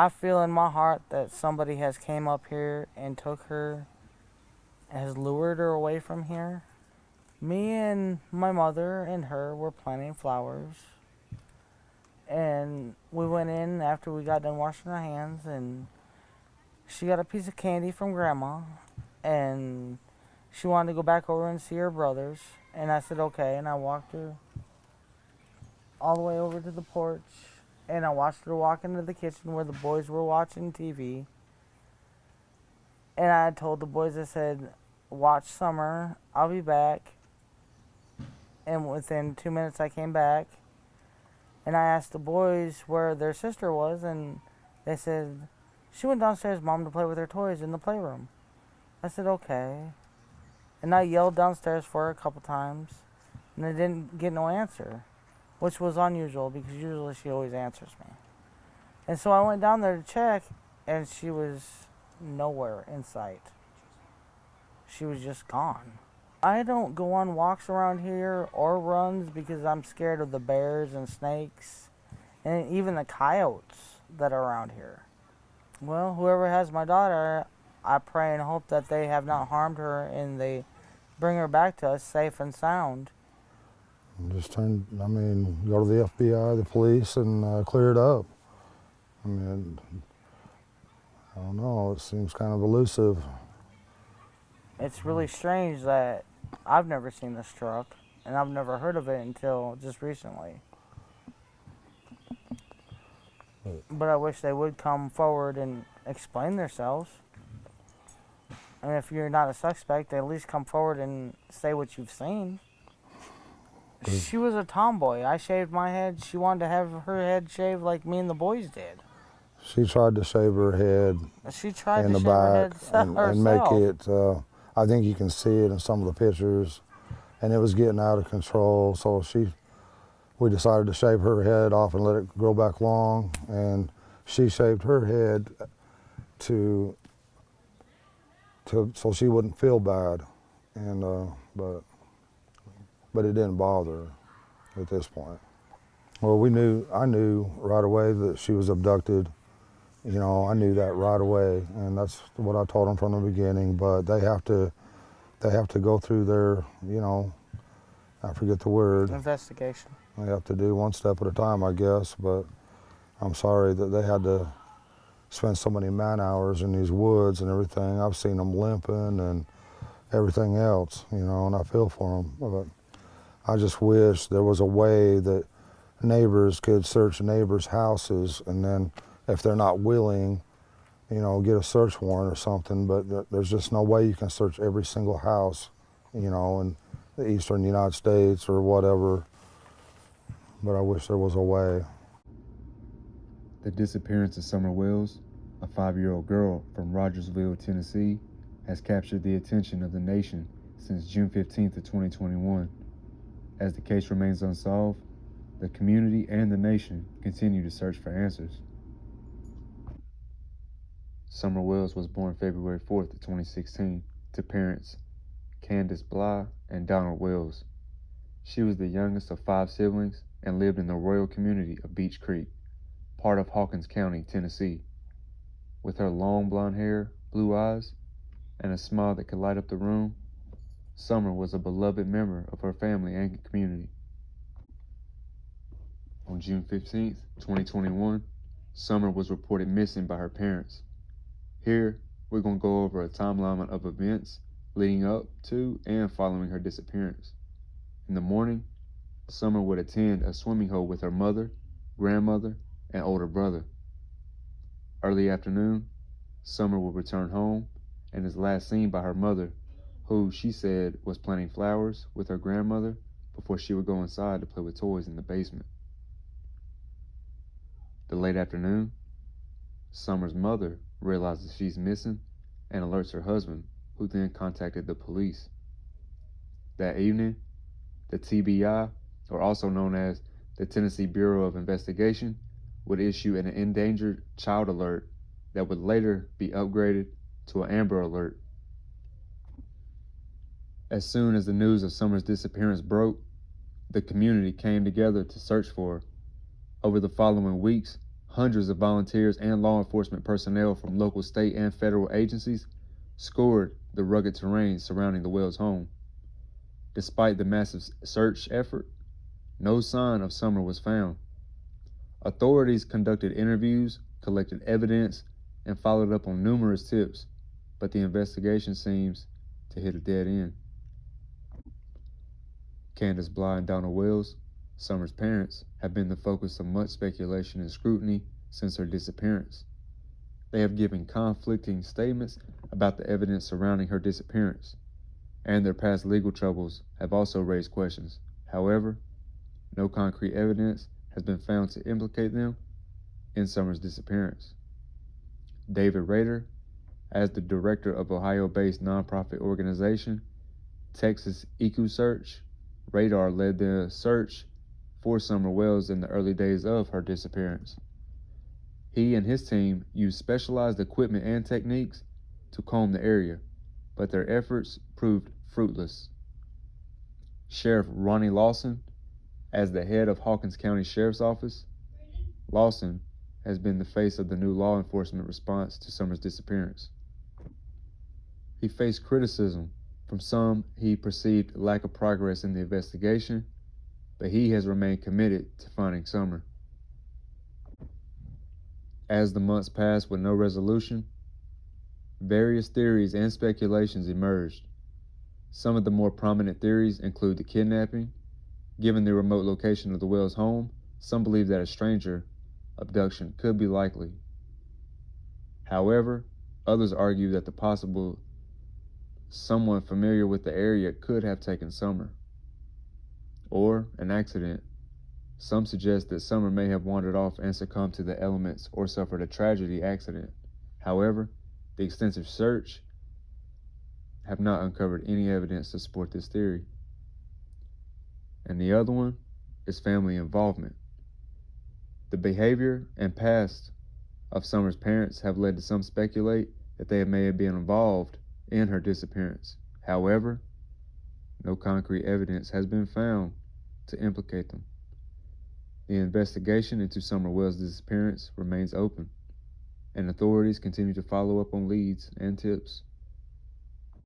I feel in my heart that somebody has came up here and took her, has lured her away from here. Me and my mother and her were planting flowers. And we went in after we got done washing our hands, and she got a piece of candy from Grandma, and she wanted to go back over and see her brothers. And I said, okay, and I walked her all the way over to the porch, and I watched her walk into the kitchen where the boys were watching TV. And I told the boys, I said, watch Summer, I'll be back. And within 2 minutes I came back, and I asked the boys where their sister was, and they said, she went downstairs, Mom, to play with her toys in the playroom. I said, okay. And I yelled downstairs for her a couple times, and I didn't get no answer, which was unusual because usually she always answers me. And so I went down there to check, and she was nowhere in sight. She was just gone. I don't go on walks around here or runs because I'm scared of the bears and snakes and even the coyotes that are around here. Well, whoever has my daughter, I pray and hope that they have not harmed her and they bring her back to us safe and sound. Just go to the FBI, the police, and clear it up. I mean, I don't know, it seems kind of elusive. It's really strange that I've never seen this truck, and I've never heard of it until just recently. But I wish they would come forward and explain themselves. And if you're not a suspect, at least come forward and say what you've seen. She was a tomboy. I shaved my head. She wanted to have her head shaved like me and the boys did. She tried to shave her head She tried in to the shave her back head and make herself. it, I think you can see it in some of the pictures, and it was getting out of control. So we decided to shave her head off and let it grow back long, and she shaved her head so she wouldn't feel bad, and but it didn't bother her at this point. Well, I knew right away that she was abducted. You know, I knew that right away, and that's what I told them from the beginning. But they have to go through their, I forget the word. Investigation. They have to do one step at a time, I guess. But I'm sorry that they had to spend so many man hours in these woods and everything. I've seen them limping and everything else, and I feel for them. But I just wish there was a way that neighbors could search neighbors' houses, and then if they're not willing, get a search warrant or something. But there's just no way you can search every single house, in the eastern United States or whatever. But I wish there was a way. The disappearance of Summer Wells, a 5-year-old girl from Rogersville, Tennessee, has captured the attention of the nation since June 15th of 2021. As the case remains unsolved, the community and the nation continue to search for answers. Summer Wells was born February 4th of 2016 to parents Candace Bly and Donald Wells. She was the youngest of 5 siblings and lived in the rural community of Beech Creek, part of Hawkins County, Tennessee. With her long blonde hair, blue eyes, and a smile that could light up the room, Summer was a beloved member of her family and community. On June 15th, 2021, Summer was reported missing by her parents. Here, we're going to go over a timeline of events leading up to and following her disappearance. In the morning, Summer would attend a swimming hole with her mother, grandmother, and older brother. Early afternoon, Summer would return home and is last seen by her mother, who she said was planting flowers with her grandmother before she would go inside to play with toys in the basement. The late afternoon, Summer's mother realizes she's missing and alerts her husband, who then contacted the police. That evening, the TBI, or also known as the Tennessee Bureau of Investigation, would issue an endangered child alert that would later be upgraded to an Amber Alert. As soon as the news of Summer's disappearance broke, the community came together to search for her. Over the following weeks, Hundreds of volunteers and law enforcement personnel from local, state, and federal agencies scoured the rugged terrain surrounding the Wells home. Despite the massive search effort, no sign of Summer was found. Authorities conducted interviews, collected evidence, and followed up on numerous tips, but the investigation seems to hit a dead end. Candace Bly and Donald Wells, Summer's parents, have been the focus of much speculation and scrutiny since her disappearance. They have given conflicting statements about the evidence surrounding her disappearance, and their past legal troubles have also raised questions. However, no concrete evidence has been found to implicate them in Summer's disappearance. David Rader, as the director of Ohio-based nonprofit organization Texas EcoSearch, Radar led the search for Summer Wells in the early days of her disappearance. He and his team used specialized equipment and techniques to comb the area, but their efforts proved fruitless. Sheriff Ronnie Lawson, as the head of Hawkins County Sheriff's Office, Lawson has been the face of the new law enforcement response to Summer's disappearance. He faced criticism from some he perceived lack of progress in the investigation, but he has remained committed to finding Summer. As the months passed with no resolution, various theories and speculations emerged. Some of the more prominent theories include the kidnapping. Given the remote location of the Wells home, some believe that a stranger abduction could be likely. However, others argue that the possible someone familiar with the area could have taken Summer, or an accident. Some suggest that Summer may have wandered off and succumbed to the elements or suffered a tragedy accident. However, the extensive search have not uncovered any evidence to support this theory. And the other one is family involvement. The behavior and past of Summer's parents have led to some speculate that they may have been involved in her disappearance. However, no concrete evidence has been found to implicate them. The investigation into Summer Wells' disappearance remains open, and authorities continue to follow up on leads and tips.